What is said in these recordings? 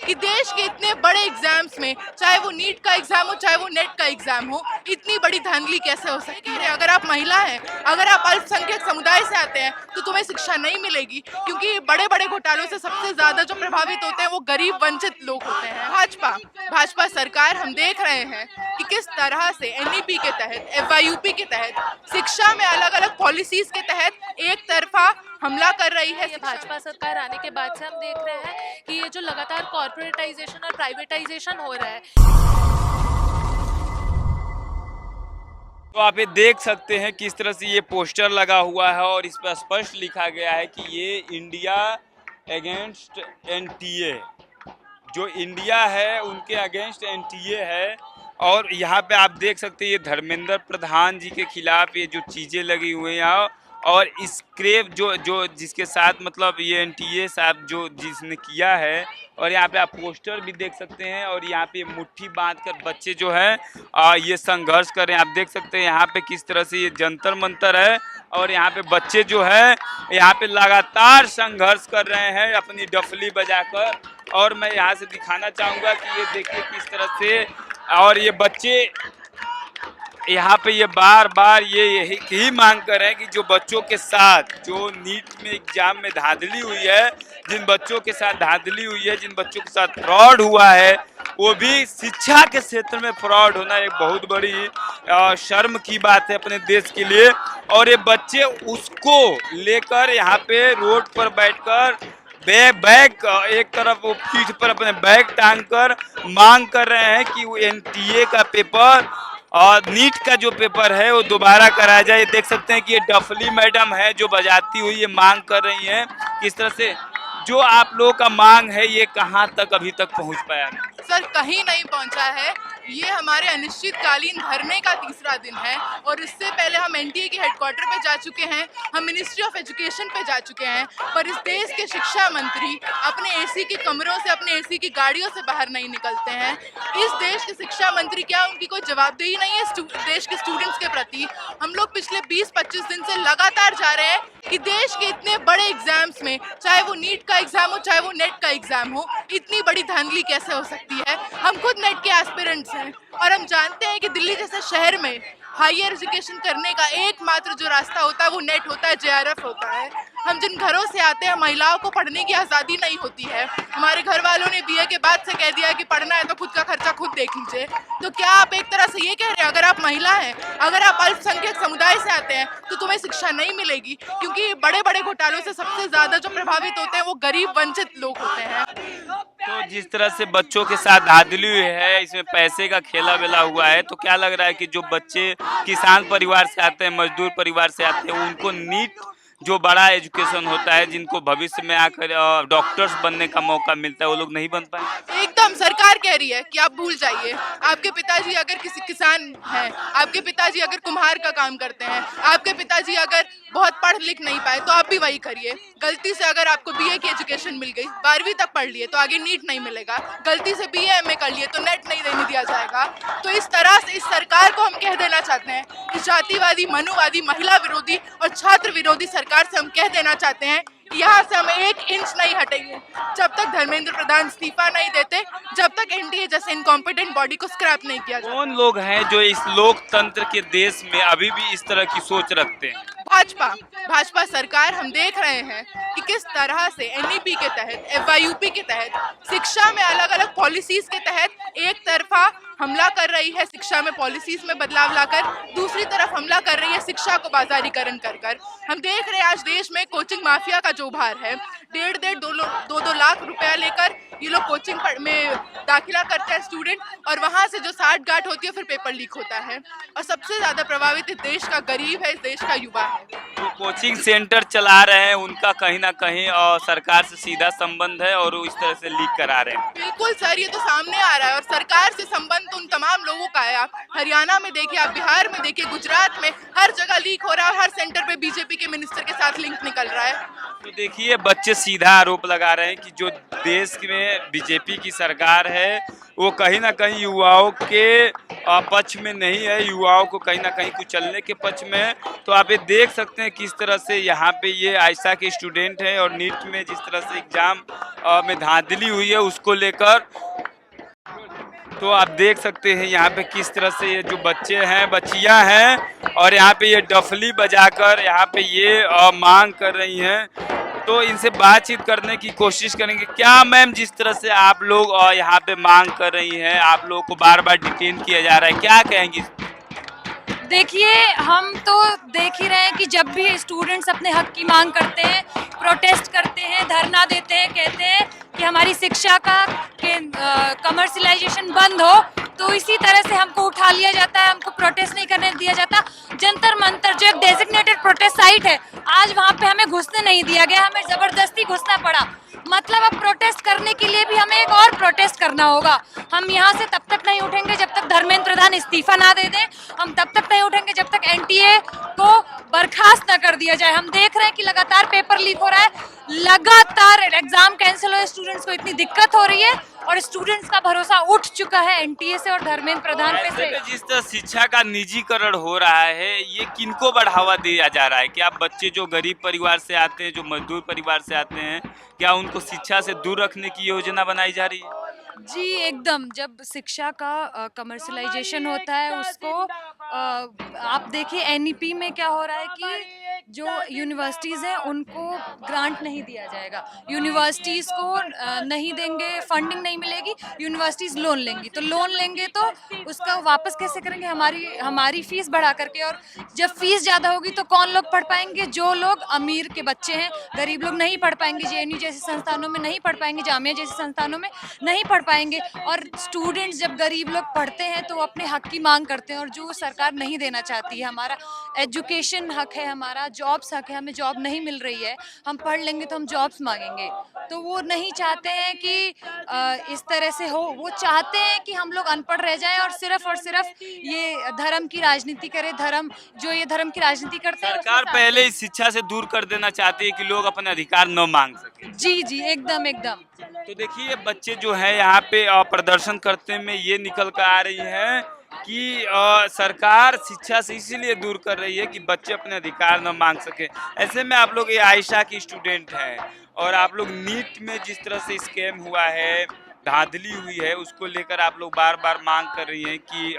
कि देश के इतने बड़े एग्जाम्स में, चाहे वो नीट का एग्जाम हो चाहे वो नेट का एग्जाम हो, इतनी बड़ी धांधली कैसे हो सकती है। अगर आप महिला हैं, अगर आप अल्पसंख्यक समुदाय से आते हैं तो तुम्हें शिक्षा नहीं मिलेगी, क्योंकि बड़े बड़े घोटालों से सबसे ज्यादा जो प्रभावित होते हैं वो गरीब वंचित लोग होते हैं। भाजपा सरकार हम देख रहे हैं कि किस तरह से एनईपी के तहत, एफवाईयूपी के तहत, शिक्षा में अलग अलग पॉलिसीज के तहत एक तरफा हमला कर रही है। भाजपा सरकार आने के बाद से हम देख रहे हैं कि ये जो लगातार कॉर्पोरेटाइजेशन और प्राइवेटाइजेशन हो रहा है, तो आप ये देख सकते हैं किस तरह से ये पोस्टर लगा हुआ है और इस पर स्पष्ट लिखा गया है कि ये इंडिया अगेंस्ट एनटीए, जो इंडिया है उनके अगेंस्ट एनटीए है। और यहाँ पे आप देख सकते हैं ये धर्मेंद्र प्रधान जी के खिलाफ ये जो चीज़ें लगी हुई हैं और स्क्रैप जो जिसके साथ मतलब ये एनटीए साहब जो जिसने किया है। और यहाँ पे आप पोस्टर भी देख सकते हैं और यहाँ पे मुट्ठी बांधकर बच्चे जो हैं ये संघर्ष कर रहे हैं। आप देख सकते हैं यहाँ पे किस तरह से ये जंतर मंतर है और यहाँ पे बच्चे जो है यहाँ पे लगातार संघर्ष कर रहे हैं अपनी डफली बजाकर। और मैं यहाँ से दिखाना चाहूँगा कि ये देखिए किस तरह से, और ये बच्चे यहाँ पे ये बार बार ये यही मांग कर रहे हैं कि जो बच्चों के साथ जो नीट में एग्जाम में धांधली हुई है, जिन बच्चों के साथ धांधली हुई है, जिन बच्चों के साथ फ्रॉड हुआ है, वो भी शिक्षा के क्षेत्र में फ्रॉड होना एक बहुत बड़ी शर्म की बात है अपने देश के लिए। और ये बच्चे उसको लेकर यहाँ पे रोड पर बैठकर बैग एक तरफ वो पीठ पर अपने बैग टांग कर मांग कर रहे हैं कि वो एनटीए का पेपर और नीट का जो पेपर है वो दोबारा कराया जाए। देख सकते हैं कि ये डफली मैडम है जो बजाती हुई ये मांग कर रही हैं। किस तरह से जो आप लोगों का मांग है ये कहां तक अभी तक पहुंच पाया? सर, कहीं नहीं पहुंचा है। ये हमारे अनिश्चितकालीन धरने का तीसरा दिन है और इससे पहले हम एनटीए के हेडक्वार्टर पे जा चुके हैं, हम मिनिस्ट्री ऑफ एजुकेशन पे जा चुके हैं, पर इस देश के शिक्षा मंत्री अपने एसी के कमरों से, अपने एसी की गाड़ियों से बाहर नहीं निकलते हैं। इस देश के शिक्षा मंत्री, क्या उनकी कोई जवाबदेही नहीं है देश के स्टूडेंट्स के प्रति? हम लोग पिछले 20-25 दिन से लगातार जा रहे हैं कि देश के इतने बड़े एग्जाम्स में, चाहे वो नीट का एग्जाम हो चाहे वो नेट का एग्जाम हो, इतनी बड़ी धांधली कैसे हो सकती है। हम खुद नेट के एस्पिरेंट्स हैं और हम जानते हैं कि दिल्ली जैसे शहर में हायर एजुकेशन करने का एकमात्र जो रास्ता होता है वो नेट होता है, जेआरएफ होता है। हम जिन घरों से आते हैं, महिलाओं को पढ़ने की आज़ादी नहीं होती है। हमारे घर वालों ने बीए के बाद से कह दिया कि पढ़ना है तो खुद का खर्चा खुद देख लीजिए। तो क्या आप एक तरह से ये कह रहे हैं, अगर आप महिला हैं, अगर आप अल्पसंख्यक समुदाय से आते हैं तो तुम्हें शिक्षा नहीं मिलेगी, क्योंकि बड़े बड़े घोटालों से सबसे ज्यादा जो प्रभावित होते हैं वो गरीब वंचित लोग होते हैं। तो जिस तरह से बच्चों के साथ धांधली हुई है, इसमें पैसे का खेला बेला हुआ है, तो क्या लग रहा है कि जो बच्चे किसान परिवार से आते हैं, मजदूर परिवार से आते हैं, उनको नीट जो बड़ा एजुकेशन होता है, जिनको भविष्य में आकर डॉक्टर्स बनने का मौका मिलता है, वो लोग नहीं बन पाए? एकदम सरकार कह रही है कि आप भूल जाइए। आपके पिताजी अगर किसी किसान हैं, आपके पिताजी अगर कुम्हार का काम करते हैं, आपके पिताजी अगर बहुत पढ़ लिख नहीं पाए तो आप भी वही करिए। गलती से अगर आपको बीए की एजुकेशन मिल गई, 12वीं तक पढ़ लिए तो आगे नीट नहीं मिलेगा। गलती से बीए एमए कर लिए तो नेट नहीं देने दिया जाएगा। तो इस तरह से इस सरकार को हम कह देना चाहते हैं कि जातिवादी, मनुवादी, महिला विरोधी और छात्र विरोधी सरकार से हम कह देना चाहते हैं यहाँ से हम 1 इंच नहीं हटेंगे जब तक धर्मेंद्र प्रधान इस्तीफा नहीं देते, जब तक एनटीए जैसे इनकॉम्पिटेंट बॉडी को स्क्रैप नहीं किया जाता। कौन लोग हैं जो इस लोकतंत्र के देश में अभी भी इस तरह की सोच रखते हैं? भाजपा सरकार हम देख रहे हैं कि किस तरह से एनईपी के तहत, एफवाईयूपी के तहत, शिक्षा में अलग अलग पॉलिसीज के तहत एक तरफा हमला कर रही है। शिक्षा में पॉलिसीज में बदलाव लाकर दूसरी तरफ हमला कर रही है शिक्षा को बाजारीकरण कर। हम देख रहे हैं आज देश में कोचिंग माफिया का जो उभार है। 1.5-2 लाख रुपया लेकर ये लोग कोचिंग में दाखिला करते हैं स्टूडेंट, और वहाँ से जो साठ गांठ होती है फिर पेपर लीक होता है। और सबसे ज्यादा प्रभावित इस देश का गरीब है, इस देश का युवा है। जो कोचिंग सेंटर चला रहे हैं उनका कहीं ना कहीं सरकार से सीधा संबंध है और वो इस तरह से लीक करा रहे हैं। बिल्कुल सर, ये तो सामने आ रहा है। और सरकार से संबंध उन तमाम लोगों का है। आप हरियाणा में देखिए, आप बिहार में देखिए, गुजरात में हर जगह लीक हो रहा है और हर सेंटर पे बीजेपी के मिनिस्टर के साथ लिंक निकल रहा है। तो देखिए बच्चे सीधा आरोप लगा रहे हैं कि जो देश में बीजेपी की सरकार है वो कहीं ना कहीं युवाओं के पक्ष में नहीं है, युवाओं को कहीं ना कहीं कुचलने के पक्ष में है। तो आप ये देख सकते हैं किस तरह से यहाँ पे ये आयशा के स्टूडेंट हैं और नीट में जिस तरह से एग्जाम में धांधली हुई है उसको लेकर। तो आप देख सकते हैं यहाँ पे किस तरह से ये जो बच्चे हैं बच्चियां हैं और यहाँ पे ये डफली बजाकर यहाँ पे ये मांग कर रही हैं। तो इनसे बातचीत करने की कोशिश करेंगे। क्या मैम, जिस तरह से आप लोग यहाँ पे मांग कर रही हैं, आप लोगों को बार बार डिटेन किया जा रहा है, क्या कहेंगी? देखिए, हम तो देख ही रहे हैं कि जब भी स्टूडेंट्स अपने हक की मांग करते हैं, प्रोटेस्ट करते हैं, धरना देते हैं, कहते हैं कि हमारी शिक्षा का कमर्शलाइजेशन बंद हो, तो इसी तरह से हमको उठा लिया जाता है, हमको प्रोटेस्ट नहीं करने दिया जाता। जंतर मंतर जो एक डेजिग्नेटेड प्रोटेस्ट साइट है, आज वहाँ पे हमें घुसने नहीं दिया गया, हमें ज़बरदस्ती घुसना पड़ा। मतलब अब प्रोटेस्ट करने के लिए भी हमें एक और प्रोटेस्ट करना होगा। हम यहाँ से तब तक नहीं उठेंगे जब तक धर्मेंद्र प्रधान इस्तीफा ना दे दें, हम तब तक नहीं उठेंगे जब तक एनटीए को बर्खास्त न कर दिया जाए। हम देख रहे हैं कि लगातार पेपर लीक हो रहा है, लगातार एग्जाम कैंसिल हो रहे, स्टूडेंट्स को इतनी दिक्कत हो रही है और स्टूडेंट्स का भरोसा उठ चुका है एनटीए से और धर्मेंद्र प्रधान पे से। जिस तरह शिक्षा का निजीकरण हो रहा है, ये किनको बढ़ावा दिया जा रहा है? क्या बच्चे जो गरीब परिवार से आते हैं, जो मजदूर परिवार से आते हैं, क्या उनको शिक्षा से दूर रखने की योजना बनाई जा रही है? जी एकदम, जब शिक्षा का कमर्शलाइजेशन होता है उसको आप देखिए एनईपी में क्या हो रहा है कि जो यूनिवर्सिटीज़ हैं उनको ग्रांट नहीं दिया जाएगा, यूनिवर्सिटीज़ को नहीं देंगे, फंडिंग नहीं मिलेगी, यूनिवर्सिटीज़ लोन लेंगी, तो लोन लेंगे तो उसका वापस कैसे करेंगे? हमारी फीस बढ़ा करके। और जब फीस ज़्यादा होगी तो कौन लोग पढ़ पाएंगे? जो लोग अमीर के बच्चे हैं, गरीब लोग नहीं पढ़ पाएंगे, जेएनयू जैसे संस्थानों में नहीं पढ़ पाएंगे, जामिया जैसे संस्थानों में नहीं पढ़ पाएंगे। और स्टूडेंट्स जब गरीब लोग पढ़ते हैं तो वो अपने हक की मांग करते हैं और जो सरकार नहीं देना चाहती है। हमारा एजुकेशन हक है, हमारा जॉब्स हक है, हमें जॉब नहीं मिल रही है, हम पढ़ लेंगे तो हम जॉब्स मांगेंगे। तो वो नहीं चाहते हैं कि इस तरह से हो, वो चाहते हैं कि हम लोग अनपढ़ रह जाएं और सिर्फ ये धर्म की राजनीति करे। ये धर्म की राजनीति करते हैं। सरकार पहले इस शिक्षा से दूर कर देना चाहती है कि लोग अपने अधिकार न मांग सके। जी जी एकदम एकदम। तो देखिए बच्चे जो है यहाँ पे प्रदर्शन करते में ये निकल कर आ रही है कि सरकार शिक्षा से इसीलिए दूर कर रही है कि बच्चे अपने अधिकार न मांग सके। ऐसे में आप लोग ये आयशा की स्टूडेंट हैं और आप लोग नीट में जिस तरह से स्कैम हुआ है, धांधली हुई है, उसको लेकर आप लोग बार बार मांग कर रही हैं कि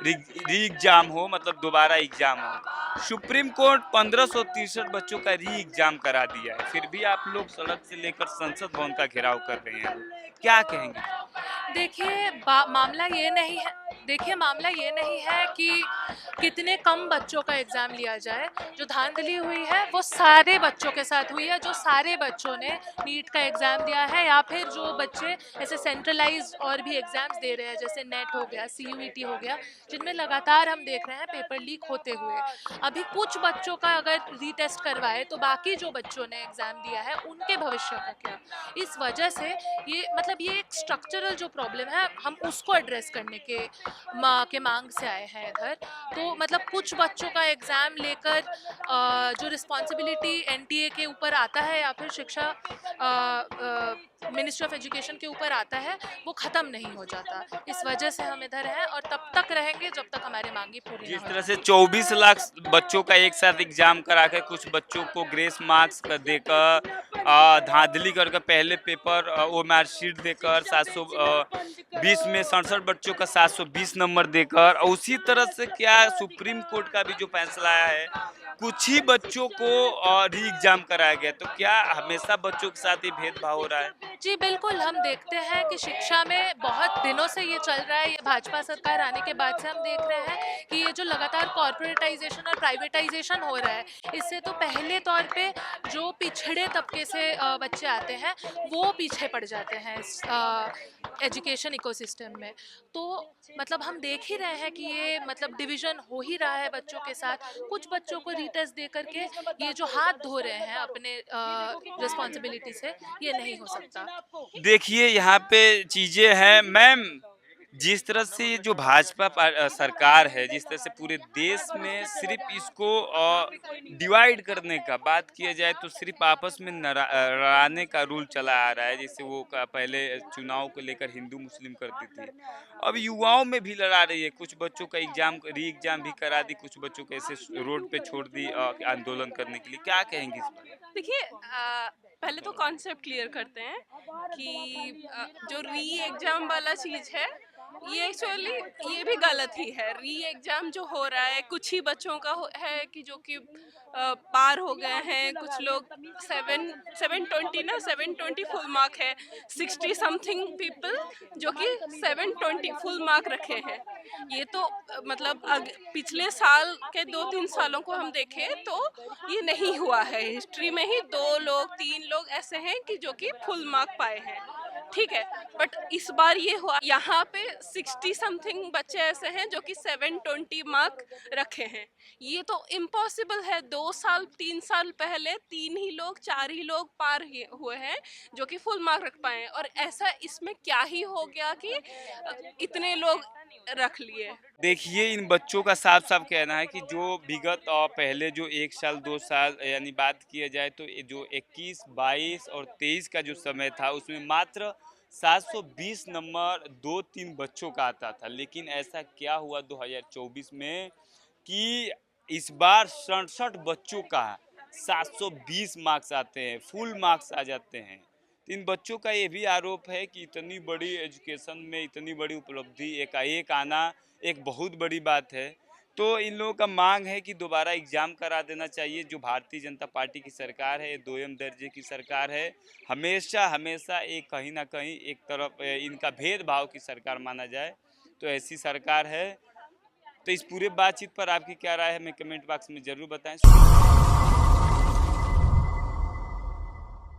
री एग्जाम हो, मतलब दोबारा एग्जाम हो। सुप्रीम कोर्ट 1563 बच्चों का री एग्जाम करा दिया है, फिर भी आप लोग सड़क से लेकर संसद भवन का घेराव कर रहे हैं, क्या कहेंगे? देखिए मामला ये नहीं है कि कितने कम बच्चों का एग्ज़ाम लिया जाए। जो धांधली हुई है वो सारे बच्चों के साथ हुई है, जो सारे बच्चों ने नीट का एग्ज़ाम दिया है या फिर जो बच्चे ऐसे सेंट्रलाइज और भी एग्ज़ाम्स दे रहे हैं जैसे नेट हो गया, सीयूईटी हो गया, जिनमें लगातार हम देख रहे हैं पेपर लीक होते हुए। अभी कुछ बच्चों का अगर रीटेस्ट करवाए तो बाकी जो बच्चों ने एग्ज़ाम दिया है उनके भविष्य का क्या? इस वजह से ये एक स्ट्रक्चरल जो प्रॉब्लम है, हम उसको एड्रेस करने के मांग से आए हैं इधर। तो मतलब कुछ बच्चों का एग्ज़ाम लेकर जो रिस्पॉन्सिबिलिटी एनटीए के ऊपर आता है या फिर शिक्षा मिनिस्ट्री ऑफ एजुकेशन के ऊपर आता है, वो ख़त्म नहीं हो जाता। इस वजह से हम इधर हैं और तब तक रहेंगे जब तक हमारी मांगी पूरी जिस ना हो तरह जाए। से 24 लाख बच्चों का एक साथ एग्जाम करा के कुछ बच्चों को ग्रेस मार्क्स देकर धांधली करके पहले पेपर वो मार्कशीट देकर 720 में 67 बच्चों का 720 नंबर देकर, और उसी तरह से क्या सुप्रीम कोर्ट का भी जो फैसला आया है, कुछ ही बच्चों को री एग्जाम कराया गया, तो क्या हमेशा बच्चों के साथ ही भेदभाव हो रहा है? जी बिल्कुल, हम देखते हैं कि शिक्षा में बहुत दिनों से ये चल रहा है। ये भाजपा सरकार आने के बाद से हम देख रहे हैं कि ये जो लगातार कॉर्पोरेटाइजेशन और प्राइवेटाइजेशन हो रहा है, इससे तो पहले तौर पे जो पिछड़े तबके से बच्चे आते हैं वो पीछे पड़ जाते हैं इस एजुकेशन इकोसिस्टम में। तो मतलब हम देख ही रहे हैं कि ये मतलब डिवीज़न हो ही रहा है बच्चों के साथ। कुछ बच्चों को रीटेस्ट दे करके ये जो हाथ धो रहे हैं अपने रिस्पॉन्सिबिलिटी से, ये नहीं हो सकता। देखिए यहाँ पे चीजें हैं मैम, जिस तरह से ये जो भाजपा सरकार है, जिस तरह से पूरे देश में सिर्फ इसको डिवाइड करने का बात किया जाए तो सिर्फ आपस में लड़ाने का रूल चला आ रहा है। जैसे वो पहले चुनाव को लेकर हिंदू मुस्लिम करती थी, अब युवाओं में भी लड़ा रही है। कुछ बच्चों का री एग्जाम भी करा दी, कुछ बच्चों को ऐसे रोड पे छोड़ दी आंदोलन करने के लिए। क्या कहेंगे इस पर? देखिए, पहले तो कॉन्सेप्ट क्लियर करते हैं कि जो री एग्जाम वाला चीज है, ये एक्चुअली ये भी गलत ही है। री एग्जाम जो हो रहा है, कुछ ही बच्चों का है कि जो कि पार हो गए हैं। कुछ लोग 720 फुल मार्क है, 60 समथिंग पीपल जो कि 720 फुल मार्क रखे हैं। ये तो मतलब पिछले साल के 2-3 सालों को हम देखें तो ये नहीं हुआ है। हिस्ट्री में ही 2 लोग 3 लोग ऐसे हैं कि जो कि फुल मार्क पाए हैं, ठीक है। बट इस बार ये हुआ, यहाँ पे 60 समथिंग बच्चे ऐसे हैं जो कि 720 मार्क रखे हैं। ये तो इम्पॉसिबल है। 2 साल 3 साल पहले 3 ही लोग 4 ही लोग पार हुए हैं जो कि फुल मार्क रख पाए हैं। और ऐसा इसमें क्या ही हो गया कि इतने लोग रख लिए। देखिए, इन बच्चों का साफ साफ कहना है कि जो विगत और पहले जो 1 साल 2 साल यानी बात किया जाए तो ये जो 21, 22 और 23 का जो समय था उसमें मात्र 720 नंबर 2-3 बच्चों का आता था। लेकिन ऐसा क्या हुआ 2024 में कि इस बार 67 बच्चों का 720 मार्क्स आते हैं, फुल मार्क्स आ जाते हैं। तो इन बच्चों का ये भी आरोप है कि इतनी बड़ी एजुकेशन में इतनी बड़ी उपलब्धि एकाएक आना एक बहुत बड़ी बात है। तो इन लोगों का मांग है कि दोबारा एग्जाम करा देना चाहिए। जो भारतीय जनता पार्टी की सरकार है, दोयम दर्जे की सरकार है, हमेशा हमेशा एक कहीं ना कहीं एक तरफ इनका भेदभाव की सरकार माना जाए, तो ऐसी सरकार है। तो इस पूरे बातचीत पर आपकी क्या राय है, हमें कमेंट बॉक्स में ज़रूर बताएं।